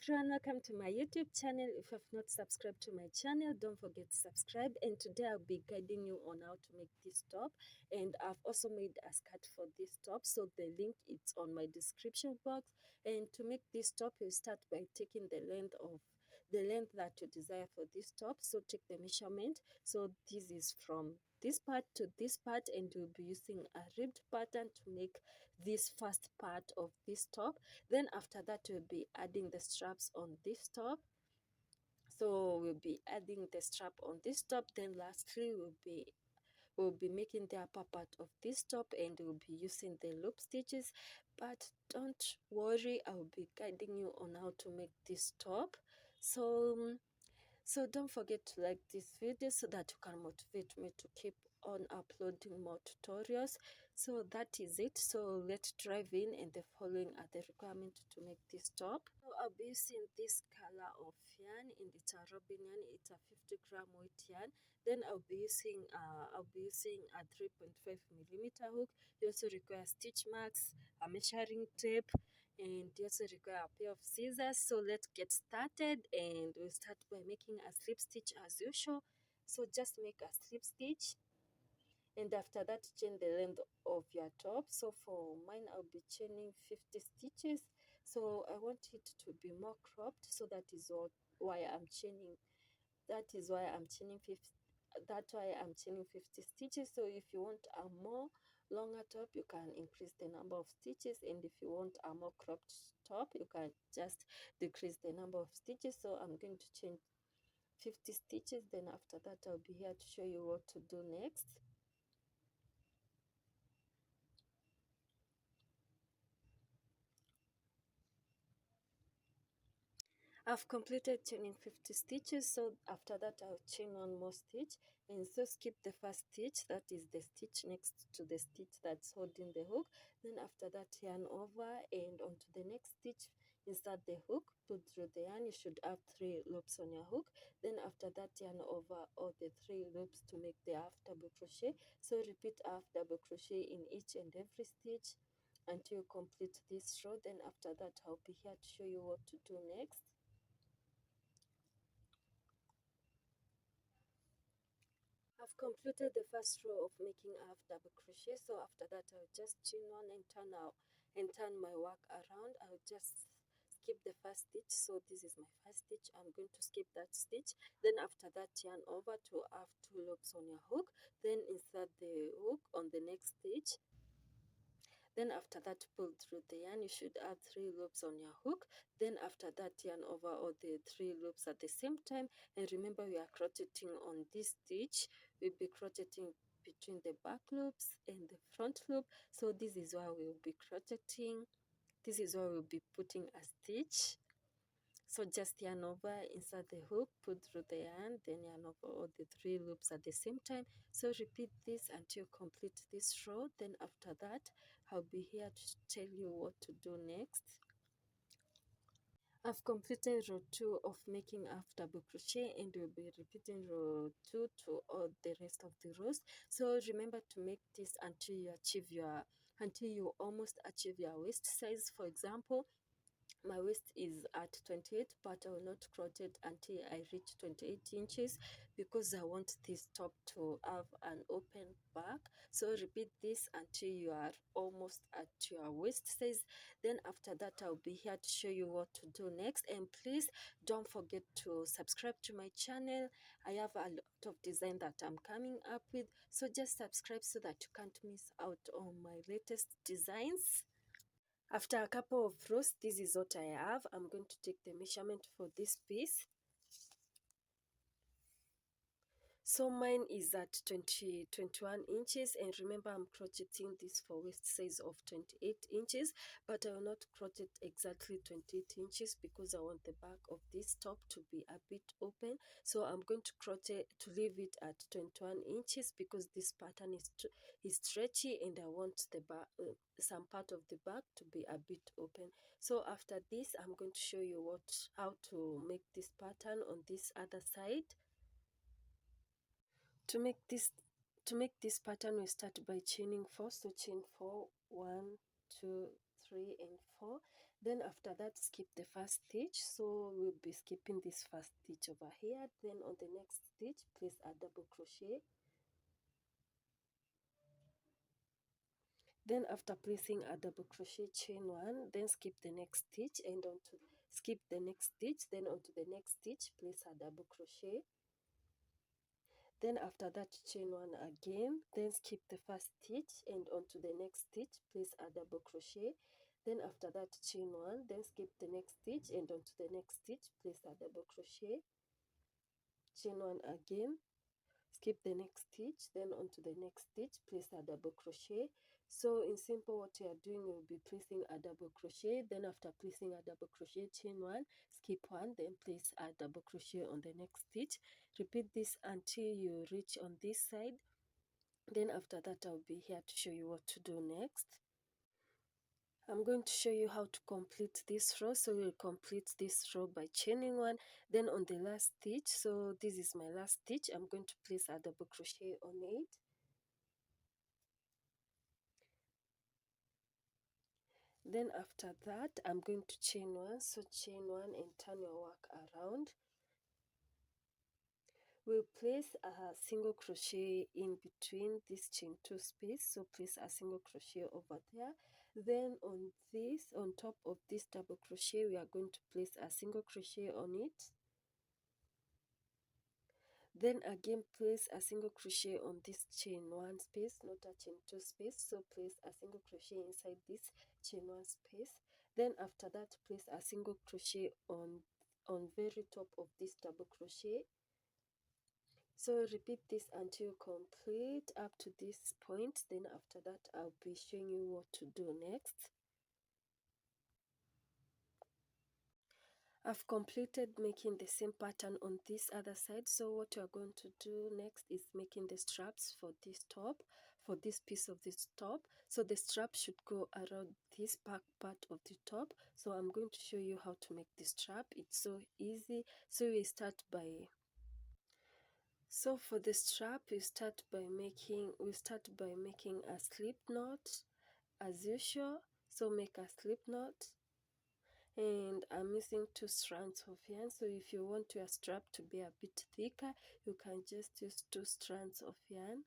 everyone, welcome to my YouTube channel. If you have not subscribed to my channel, don't forget to subscribe. And today I'll be guiding you on how to make this top, and I've also made a skirt for this top, so the link is on my description box. And to make this top, you start by taking the length that you desire for this top. So take the measurement. So this is from this part to this part, and you'll be using a ribbed pattern to make this first part of this top. Then after that, we'll be adding the straps on this top. So we'll be adding the strap on this top. Then lastly, we'll be making the upper part of this top, and we'll be using the loop stitches. But don't worry, I'll be guiding you on how to make this top. So don't forget to like this video so that you can motivate me to keep on uploading more tutorials. So that is it. So let's dive in, and the following are the requirements to make this top. So I'll be using this color of yarn, and it's a robin yarn. It's a 50-gram weight yarn. Then I'll be using a 3.5mm hook. You also require stitch marks, a measuring tape, and you also require a pair of scissors. So let's get started, and we'll start by making a slip stitch as usual. So just make a slip stitch, and after that chain the length of your top. So for mine, I'll be chaining 50 stitches. So I want it to be more cropped, so that is why I'm chaining 50. That's why I'm chaining 50 stitches. So if you want a more longer top, you can increase the number of stitches, and if you want a more cropped top, you can just decrease the number of stitches. So I'm going to chain 50 stitches. Then after that, I'll be here to show you what to do next. I've completed chaining 50 stitches, so after that I'll chain one more stitch, and so skip the first stitch, that is the stitch next to the stitch that's holding the hook. Then after that, yarn over and onto the next stitch, insert the hook, pull through the yarn. You should have 3 loops on your hook. Then after that, yarn over all the 3 loops to make the half double crochet. So repeat half double crochet in each and every stitch until you complete this row. Then after that, I'll be here to show you what to do next. I've completed the first row of making half double crochet. So after that, I'll just chain one and turn my work around. I'll just skip the first stitch. So this is my first stitch. I'm going to skip that stitch. Then after that, yarn over to have 2 loops on your hook. Then insert the hook on the next stitch. Then after that, pull through the yarn. You should have 3 loops on your hook. Then after that, yarn over all the 3 loops at the same time. And remember, we are crocheting on this stitch. We'll be crocheting between the back loops and the front loop. So this is where we'll be crocheting. This is where we'll be putting a stitch. So just yarn over, insert the hook, pull through the yarn, then yarn over all the 3 loops at the same time. So repeat this until you complete this row. Then after that, I'll be here to tell you what to do next. I've completed row 2 of making half double crochet, and we'll be repeating row 2 to all the rest of the rows. So remember to make this until you almost achieve your waist size. For example, my waist is at 28, but I will not crochet until I reach 28 inches because I want this top to have an open back. So repeat this until you are almost at your waist size. Then after that, I'll be here to show you what to do next. And please don't forget to subscribe to my channel. I have a lot of design that I'm coming up with, so just subscribe so that you can't miss out on my latest designs. After a couple of rows, this is what I have. I'm going to take the measurement for this piece. So mine is at 21 inches, and remember I'm crocheting this for waist size of 28 inches, but I will not crochet exactly 28 inches because I want the back of this top to be a bit open. So I'm going to crochet to leave it at 21 inches because this pattern is stretchy, and I want the back, some part of the back to be a bit open. So after this, I'm going to show you how to make this pattern on this other side. To make this pattern, we start by chaining 4. So chain 4, 1, 2, 3, and 4. Then after that, skip the first stitch. So we'll be skipping this first stitch over here. Then on the next stitch, place a double crochet. Then after placing a double crochet, chain one, then skip the next stitch and onto skip the next stitch, then onto the next stitch, place a double crochet. Then after that, chain one again, then skip the first stitch and onto the next stitch, place a double crochet. Then after that, chain one, then skip the next stitch and onto the next stitch, place a double crochet. Chain one again, skip the next stitch, then onto the next stitch, place a double crochet. So in simple, what you are doing, you'll be placing a double crochet, then after placing a double crochet, chain one, skip one, then place a double crochet on the next stitch. Repeat this until you reach on this side. Then after that, I'll be here to show you what to do next. I'm going to show you how to complete this row. So we'll complete this row by chaining one, then on the last stitch, so this is my last stitch, I'm going to place a double crochet on it. Then after that, I'm going to chain one, so chain one and turn your work around. We'll place a single crochet in between this chain two space, so place a single crochet over there. Then on this, on top of this double crochet, we are going to place a single crochet on it. Then again place a single crochet on this chain one space, not a chain two space, so place a single crochet inside this chain one space. Then after that, place a single crochet on very top of this double crochet. So repeat this until complete up to this point. Then after that, I'll be showing you what to do next. I've completed making the same pattern on this other side. So what you're going to do next is making the straps for this top, for this piece of this top. So the strap should go around this back part of the top. So I'm going to show you how to make the strap. It's so easy. So we start by for the strap, we start by making a slip knot as usual. So make a slip knot, and I'm using 2 strands of yarn. So if you want your strap to be a bit thicker, you can just use 2 strands of yarn.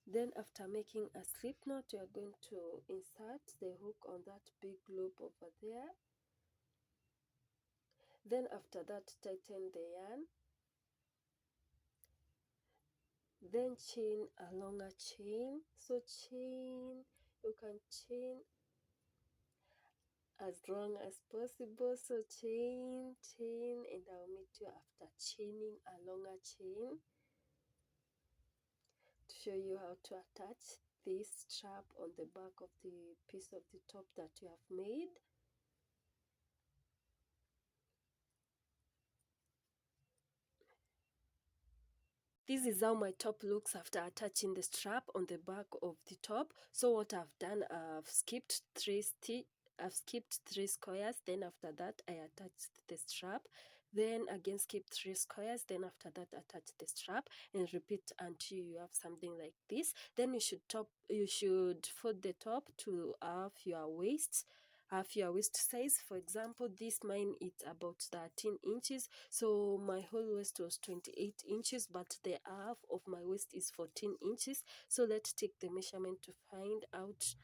Then after making a slip knot, you are going to insert the hook on that big loop over there. Then after that, tighten the yarn. Then chain a longer chain. So chain, you can chain as long as possible. So chain, and I'll meet you after chaining a longer chain to show you how to attach this strap on the back of the piece of the top that you have made. This is how my top looks after attaching the strap on the back of the top. So what I've done, I've skipped 3 squares. Then after that, I attached the strap. Then again skip 3 squares. Then after that, attach the strap and repeat until you have something like this. Then you should fold the top to half your waist size. For example, this mine is about 13 inches, so my whole waist was 28 inches, but the half of my waist is 14 inches. So let's take the measurement to find out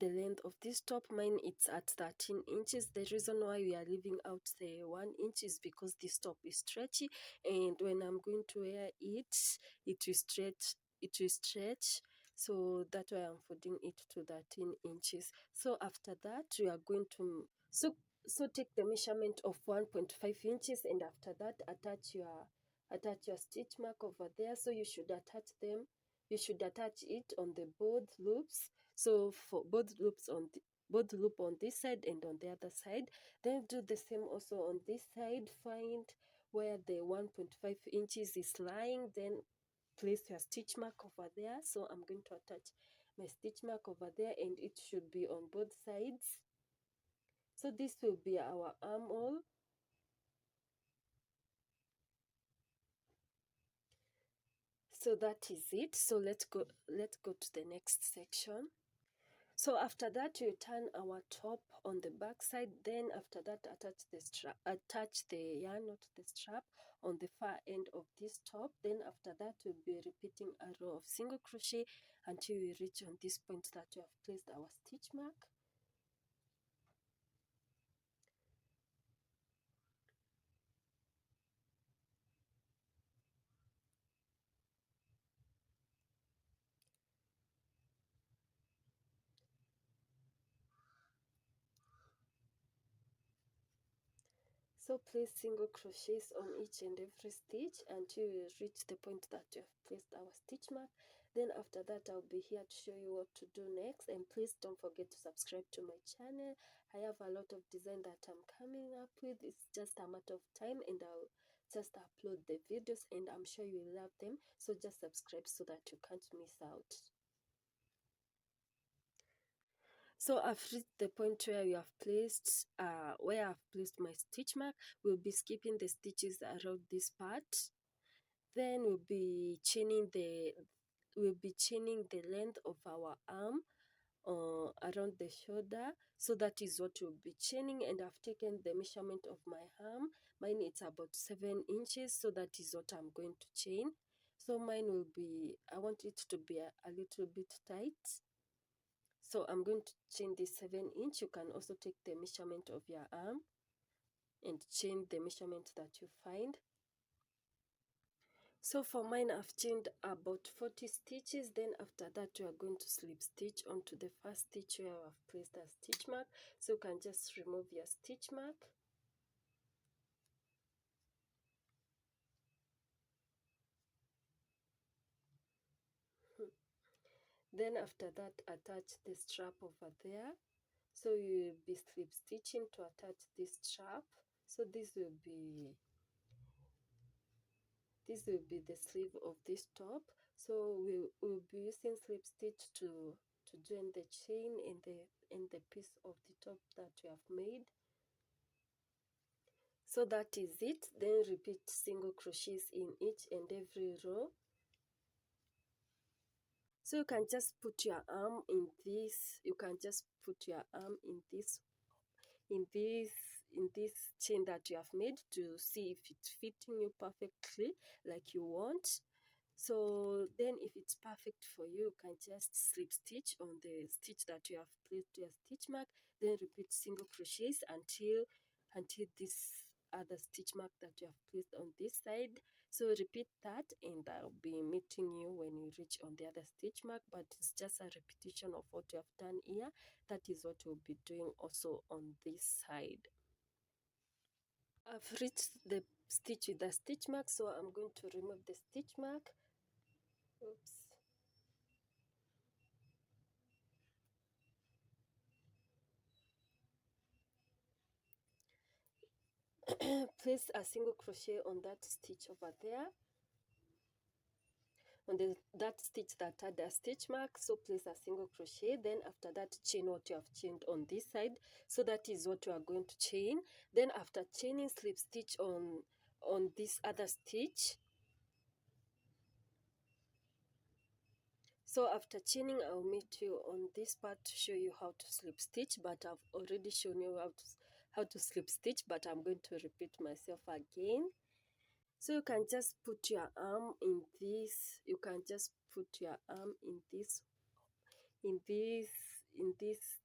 the length of this top. Mine it's at 13 inches. The reason why we are leaving out the 1 inch is because this top is stretchy, and when I'm going to wear it, it will stretch. So that's why I'm folding it to 13 inches. So after that, we are going to so take the measurement of 1.5 inches, and after that, attach your stitch mark over there. So you should attach it on the both loops. So for both loop on this side and on the other side. Then do the same also on this side. Find where the 1.5 inches is lying, then place your stitch mark over there. So I'm going to attach my stitch mark over there, and it should be on both sides. So this will be our armhole. So that is it. So let's go to the next section. So after that, you turn our top on the back side. Then after that, attach the yarn, not the strap, on the far end of this top. Then after that, we'll be repeating a row of single crochet until we reach on this point that we have placed our stitch mark. So place single crochets on each and every stitch until you reach the point that you have placed our stitch mark. Then after that, I'll be here to show you what to do next. And please don't forget to subscribe to my channel. I have a lot of design that I'm coming up with. It's just a matter of time, and I'll just upload the videos, and I'm sure you will love them. So just subscribe so that you can't miss out. So I've reached the point where I've placed my stitch mark. We'll be skipping the stitches around this part. Then we'll be chaining the length of our arm around the shoulder. So that is what we'll be chaining, and I've taken the measurement of my arm. Mine is about 7 inches, so that is what I'm going to chain. So mine will be, I want it to be a little bit tight. So I'm going to chain this 7 inch. You can also take the measurement of your arm and chain the measurement that you find. So for mine, I've chained about 40 stitches. Then after that, you are going to slip stitch onto the first stitch where I've placed a stitch mark. So you can just remove your stitch mark. Then after that, attach the strap over there. So you will be slip stitching to attach this strap. So this will be the sleeve of this top. So we'll be using slip stitch to join the chain in the piece of the top that we have made. So that is it. Then repeat single crochets in each and every row. So you can just put your arm in this. You can just put your arm in this chain that you have made to see if it's fitting you perfectly like you want. So then if it's perfect for you, you can just slip stitch on the stitch that you have placed your stitch mark. Then repeat single crochets until this other stitch mark that you have placed on this side. So repeat that, and I'll be meeting you when you reach on the other stitch mark, but it's just a repetition of what you have done here. That is what we'll be doing also on this side. I've reached the stitch with the stitch mark, so I'm going to remove the stitch mark. Oops. Place a single crochet on that stitch over there, on that stitch that had a stitch mark. So place a single crochet. Then after that, chain what you have chained on this side. So that is what you are going to chain. Then after chaining, slip stitch on this other stitch. So after chaining, I'll meet you on this part to show you how to slip stitch, but I've already shown you how to slip stitch, but I'm going to repeat myself again. So you can just put your arm in this. You can just put your arm in this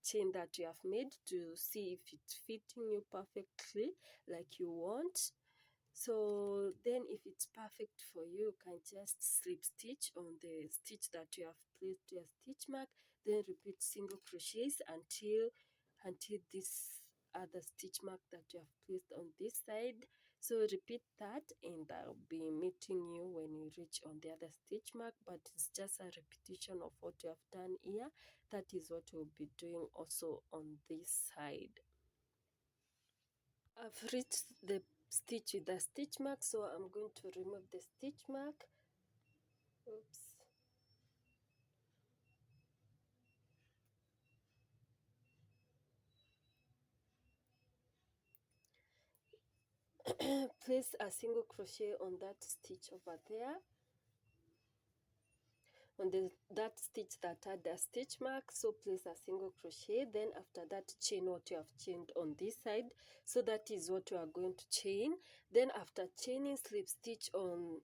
chain that you have made to see if it's fitting you perfectly like you want. So then if it's perfect for you, you can just slip stitch on the stitch that you have placed your stitch mark. Then repeat single crochets until this other stitch mark that you have placed on this side. So repeat that, and I'll be meeting you when you reach on the other stitch mark, but it's just a repetition of what you have done here. That is what we'll be doing also on this side. I've reached the stitch with the stitch mark, so I'm going to remove the stitch mark. Oops. Place a single crochet on that stitch over there, on the that stitch that had a stitch mark, so place a single crochet. Then after that, chain what you have chained on this side. So that is what you are going to chain. Then after chaining, slip stitch on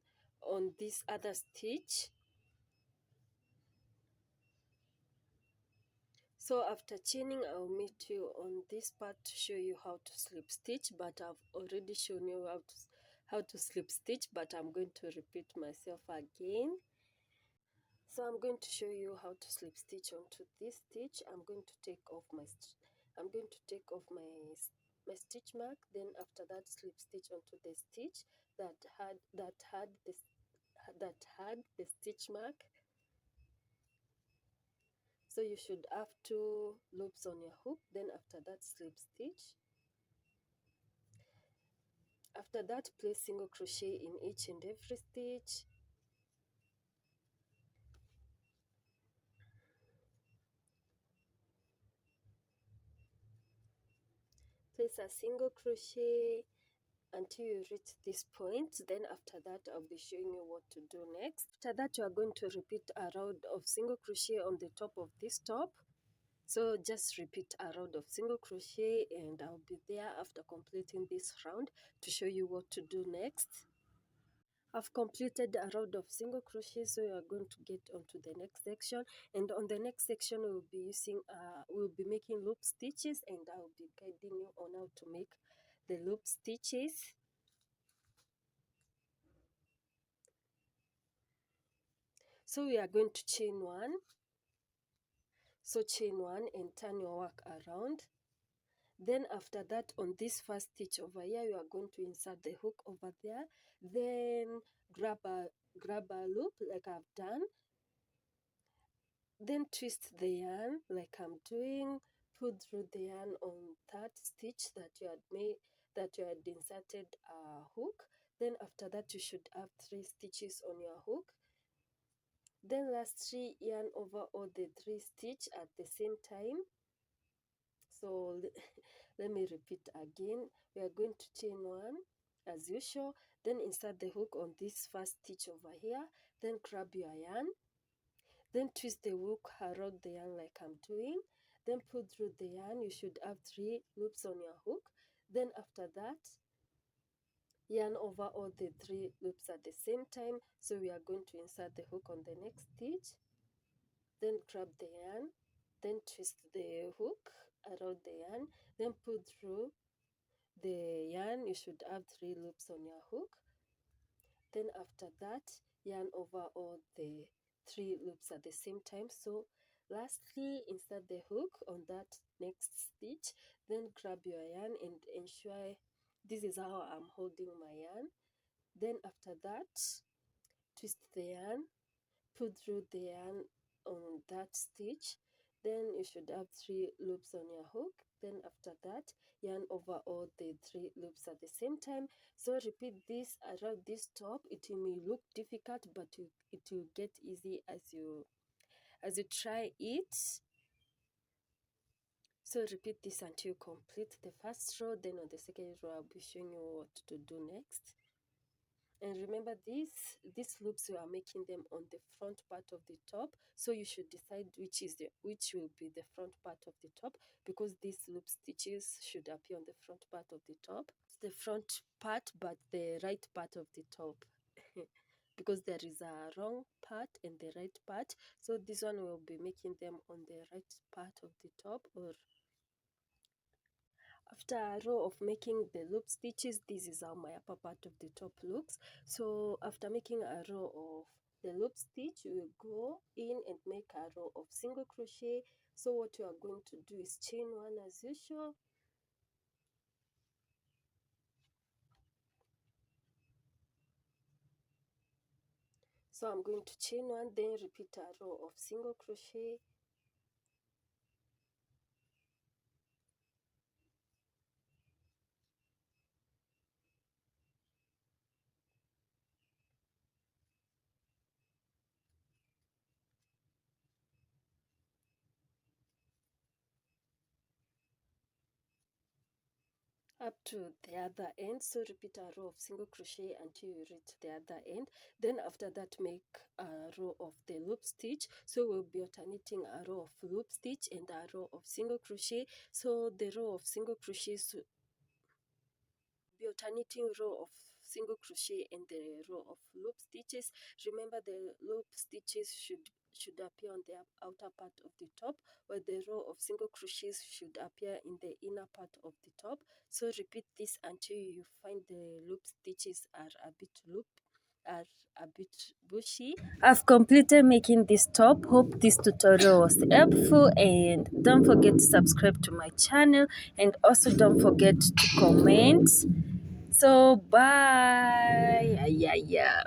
this other stitch. So after chaining, I'll meet you on this part to show you how to slip stitch, but I've already shown you how to slip stitch, but I'm going to repeat myself again. So I'm going to show you how to slip stitch onto this stitch. I'm going to take off my my stitch mark. Then after that, slip stitch onto the stitch that had the stitch mark. So you should have 2 loops on your hook. Then after that, slip stitch. After that, place single crochet in each and every stitch. Place a single crochet until you reach this point. Then after that, I'll be showing you what to do next. After that, you are going to repeat a round of single crochet on the top of this top. So just repeat a round of single crochet, and I'll be there after completing this round to show you what to do next. I've completed a round of single crochet, so you are going to get onto the next section, and on the next section we'll be making loop stitches, and I'll be guiding you on how to make the loop stitches. So we are going to chain 1. So chain 1 and turn your work around. Then after that, on this first stitch over here, you are going to insert the hook over there. Then grab a loop like I've done. Then twist the yarn like I'm doing. Pull through the yarn on that stitch that you had inserted a hook. Then after that, you should have 3 stitches on your hook. Then lastly, yarn over all the 3 stitches at the same time. So let me repeat again. We are going to chain 1 as usual, then insert the hook on this first stitch over here, then grab your yarn, then twist the hook around the yarn like I'm doing, then pull through the yarn. You should have 3 loops on your hook. Then after that, yarn over all the 3 loops at the same time. So we are going to insert the hook on the next stitch, then grab the yarn, then twist the hook around the yarn, then pull through the yarn. You should have 3 loops on your hook. Then after that, yarn over all the 3 loops at the same time. So lastly, insert the hook on that next stitch, then grab your yarn and ensure this is how I'm holding my yarn. Then after that, twist the yarn, pull through the yarn on that stitch, then you should have 3 loops on your hook. Then after that, yarn over all the 3 loops at the same time. So repeat this around this top. It may look difficult, but it will get easy as you try it. So repeat this until you complete the first row. Then on the second row, I'll be showing you what to do next. And remember, these loops, you are making them on the front part of the top, so you should decide which will be the front part of the top, because these loop stitches should appear on the front part of the top. It's the front part, but the right part of the top because there is a wrong part and the right part. So this one will be making them on the right part of the top. Or after a row of making the loop stitches, this is how my upper part of the top looks. So after making a row of the loop stitch, you will go in and make a row of single crochet. So what you are going to do is chain 1 as usual. So I'm going to chain 1, then repeat a row of single crochet. up to the other end. So repeat a row of single crochet until you reach the other end. Then after that, make a row of the loop stitch. So we'll be alternating a row of loop stitch and a row of single crochet. So the row of single crochets, the alternating row of single crochet and the row of loop stitches. Remember, the loop stitches should appear on the outer part of the top, while the row of single crochets should appear in the inner part of the top. So repeat this until you find the loop stitches are a bit bushy. I've completed making this top. Hope this tutorial was helpful, and don't forget to subscribe to my channel, and also don't forget to comment. So bye. Yeah, yeah, yeah.